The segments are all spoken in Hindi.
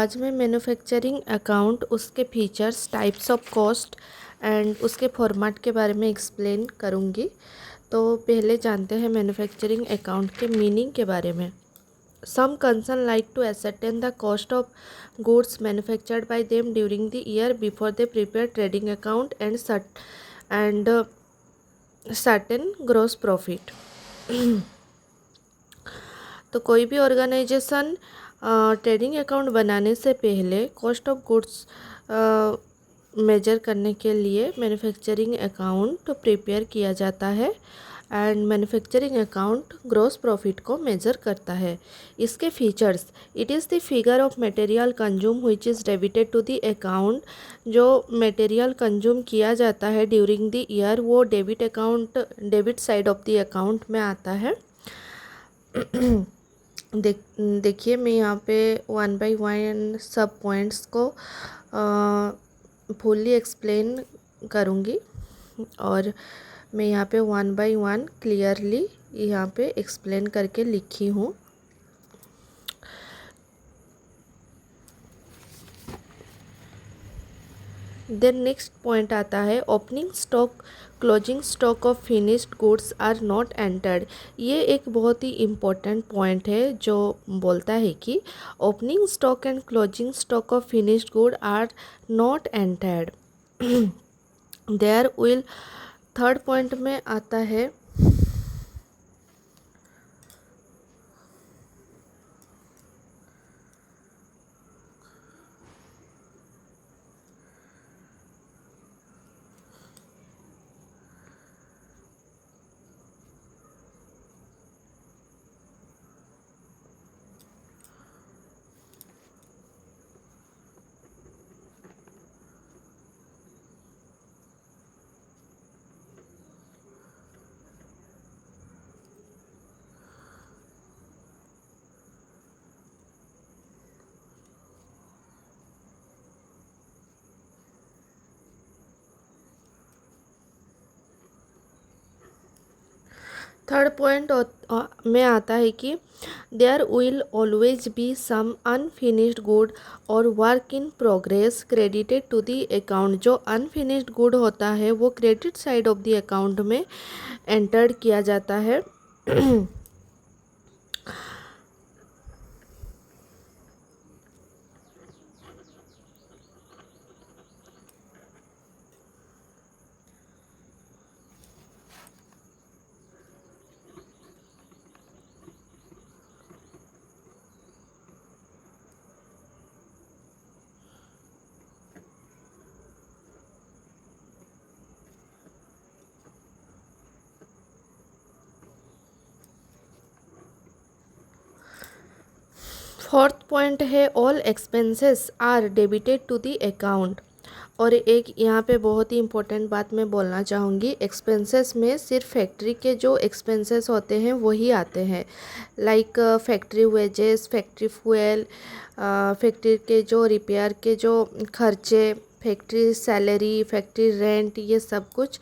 आज मैं मैन्युफैक्चरिंग अकाउंट, उसके features, types of cost and उसके फॉर्मेट के बारे में एक्सप्लेन करूँगी। तो पहले जानते हैं मैन्युफैक्चरिंग अकाउंट के मीनिंग के बारे में। Some concern like to ascertain the cost of goods manufactured by them during the year before they prepare trading account and certain gross profit. तो कोई भी ऑर्गेनाइजेशन ट्रेडिंग अकाउंट बनाने से पहले कॉस्ट ऑफ गुड्स मेजर करने के लिए मैन्युफैक्चरिंग अकाउंट प्रिपेयर किया जाता है and manufacturing account gross profit को मेजर करता है। इसके features: it is the figure of material consume which is debited to the account. जो मटेरियल कंज्यूम किया जाता है ड्यूरिंग द ईयर वो debit side of the account में आता है। देखिए मैं यहाँ पे 1 बाय 1 सब पॉइंट्स को फुल्ली एक्सप्लेन करूँगी और मैं यहाँ पे 1 बाय 1 क्लियरली यहाँ पे एक्सप्लेन करके लिखी हूँ। देन नेक्स्ट पॉइंट आता है opening stock, closing stock of finished goods are not entered. ये एक बहुत ही इम्पोर्टेंट पॉइंट है जो बोलता है कि opening stock and closing stock of finished good are not entered. There will third point में आता है थर्ड पॉइंट में आता है कि there will always be some unfinished good और work in progress credited to the account. जो अनफिनिश्ड गुड होता है वो credit side of the account में एंटर्ड किया जाता है। फोर्थ पॉइंट है all expenses are debited to the account. और एक यहाँ पे बहुत ही इम्पोर्टेंट बात मैं बोलना चाहूँगी, एक्सपेंसेस में सिर्फ फैक्ट्री के जो एक्सपेंसेस होते हैं वही आते हैं, like factory wages, factory fuel, factory के जो रिपेयर के जो खर्चे, फैक्ट्री सैलरी, फैक्ट्री रेंट, ये सब कुछ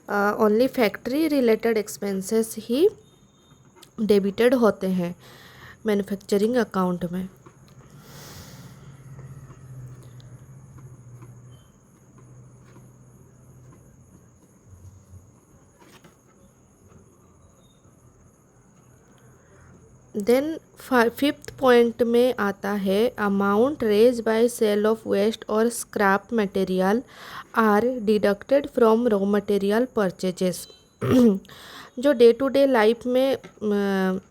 ओनली फैक्ट्री रिलेटेड एक्सपेंसेस ही डेबिटेड होते हैं मैन्युफैक्चरिंग अकाउंट में। देन फिफ्थ पॉइंट में आता है amount raise by sale of waste और scrap material are deducted from raw material purchases. जो डे टू डे लाइफ में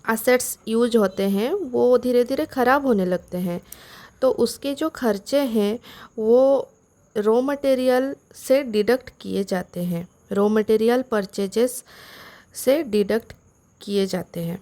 असेट्स यूज होते हैं वो धीरे धीरे ख़राब होने लगते हैं, तो उसके जो खर्चे हैं वो रॉ मटेरियल से डिडक्ट किए जाते हैं, रॉ मटेरियल परचेजेस से डिडक्ट किए जाते हैं।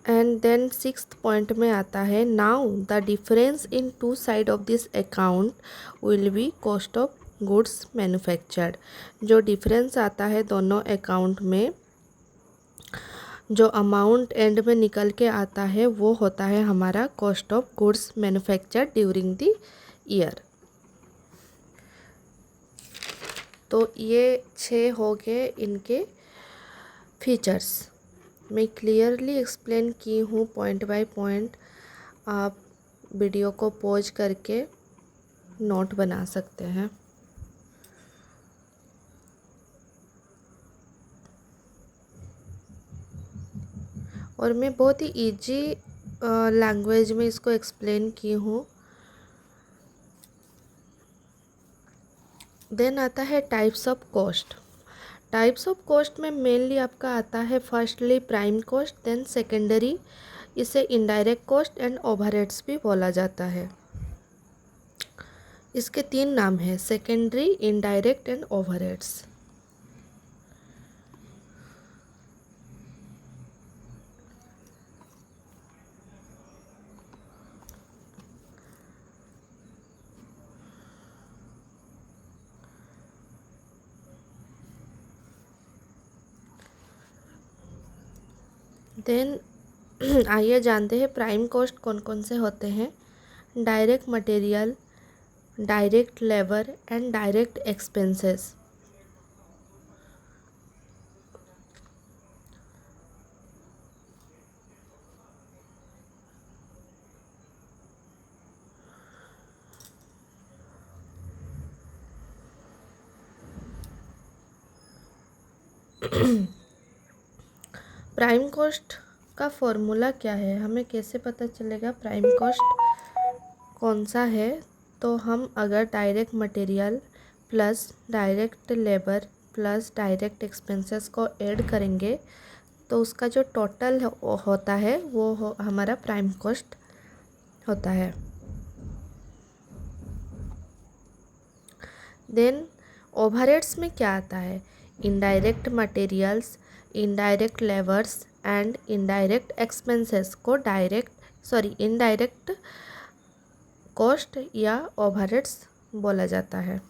एंड देन सिक्स्थ पॉइंट में आता है now the difference in two side of this account will be cost of goods manufactured. जो डिफरेंस आता है दोनों अकाउंट में, जो अमाउंट एंड में निकल के आता है वो होता है हमारा cost of goods manufactured during the year. तो ये 6 हो गए इनके फीचर्स। मैं क्लियरली एक्सप्लेन की हूँ पॉइंट बाय पॉइंट। आप वीडियो को पॉज करके नोट बना सकते हैं। और मैं बहुत ही इजी लैंग्वेज में इसको एक्सप्लेन की हूँ। देन आता है types of cost. Types of cost में मेनली आपका आता है firstly prime cost, then secondary, इसे इनडायरेक्ट कॉस्ट एंड ओवरहेड्स भी बोला जाता है। इसके 3 नाम हैं, secondary, indirect and overheads. Then आइए जानते हैं प्राइम कॉस्ट कौन कौन से होते हैं। Direct material, direct labour and direct expenses. Prime cost का फॉर्मूला क्या है, हमें कैसे पता चलेगा प्राइम कॉस्ट कौन सा है? तो हम अगर direct material plus direct labour plus direct expenses को ऐड करेंगे तो उसका जो टोटल होता है वो हमारा प्राइम कॉस्ट होता है। देन ओवरहेड्स में क्या आता है? Indirect materials, indirect labours and indirect expenses को इनडायरेक्ट कॉस्ट या ओवरहेड्स बोला जाता है।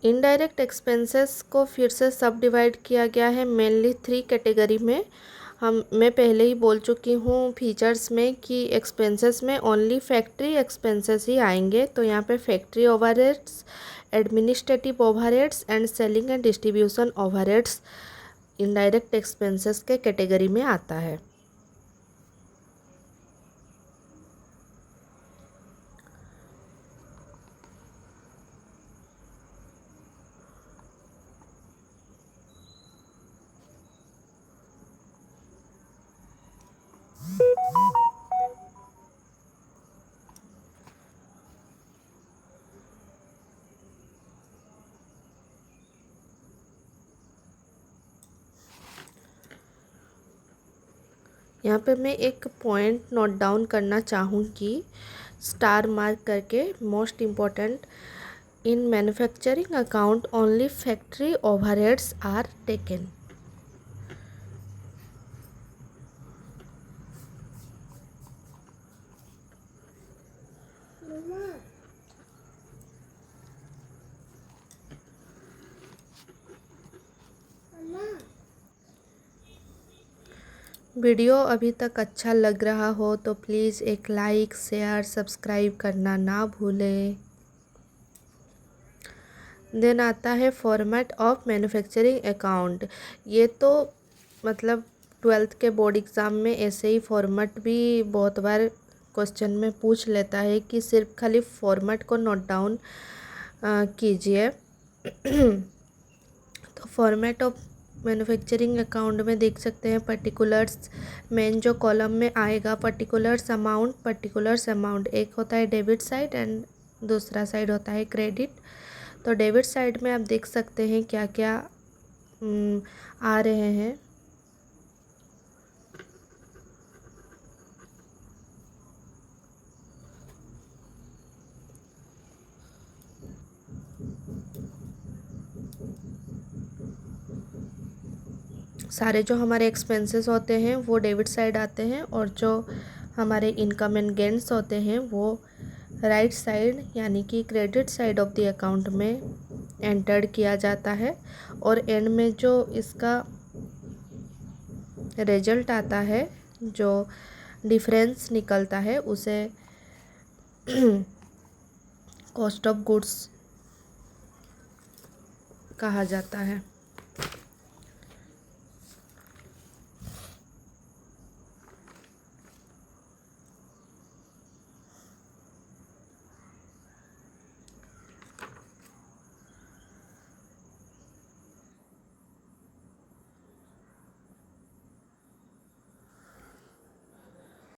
इनडायरेक्ट एक्सपेंसेस को फिर से सब डिवाइड किया गया है मेनली 3 कैटेगरी में। मैं पहले ही बोल चुकी हूँ फीचर्स में कि एक्सपेंसेस में ओनली फैक्ट्री एक्सपेंसेस ही आएंगे। तो यहाँ पे factory overheads, administrative overheads and selling and distribution overheads indirect expenses के कैटेगरी में आता है। यहाँ पे मैं एक पॉइंट नोट डाउन करना चाहूँगी स्टार मार्क करके, most important. In manufacturing account only factory overheads are taken. Video अभी तक अच्छा लग रहा हो तो प्लीज़ एक लाइक, शेयर, सब्सक्राइब करना ना भूलें। देन आता है फॉर्मेट ऑफ मैन्युफैक्चरिंग अकाउंट। ये तो मतलब 12th के बोर्ड एग्ज़ाम में ऐसे ही फॉर्मेट भी बहुत बार क्वेश्चन में पूछ लेता है कि सिर्फ खाली फॉर्मेट को नोट डाउन कीजिए। तो फॉर्मेट ऑफ मैन्युफैक्चरिंग अकाउंट में देख सकते हैं पर्टिकुलर्स। मेन जो कॉलम में आएगा पर्टिकुलर्स अमाउंट, एक होता है डेबिट साइड एंड दूसरा साइड होता है क्रेडिट। तो डेबिट साइड में आप देख सकते हैं क्या क्या आ रहे हैं। सारे जो हमारे एक्सपेंसेस होते हैं वो डेबिट साइड आते हैं और जो हमारे इनकम एंड गेन्स होते हैं वो राइट साइड यानी कि credit side of the account में एंटर्ड किया जाता है। और एंड में जो इसका रिजल्ट आता है, जो डिफरेंस निकलता है, उसे कॉस्ट ऑफ गुड्स कहा जाता है।